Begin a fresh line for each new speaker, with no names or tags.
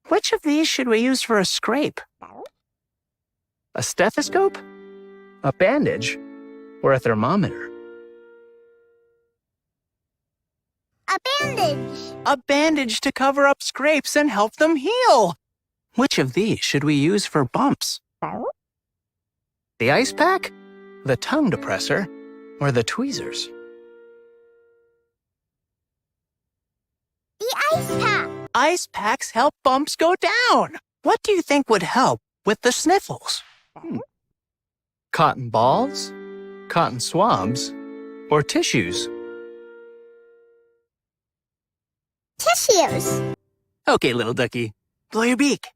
Which of these should we use for a scrape? A stethoscope? A bandage? Or a thermometer?
A bandage.
A bandage to cover up scrapes and help them heal. Which of these should we use for bumps? The ice pack? The tongue depressor? Or the tweezers?
The ice pack.
Ice packs help bumps go down. What do you think would help with the sniffles? Cotton balls? Cotton swabs? Or tissues?
Tissues.
Okay, little ducky, blow your beak.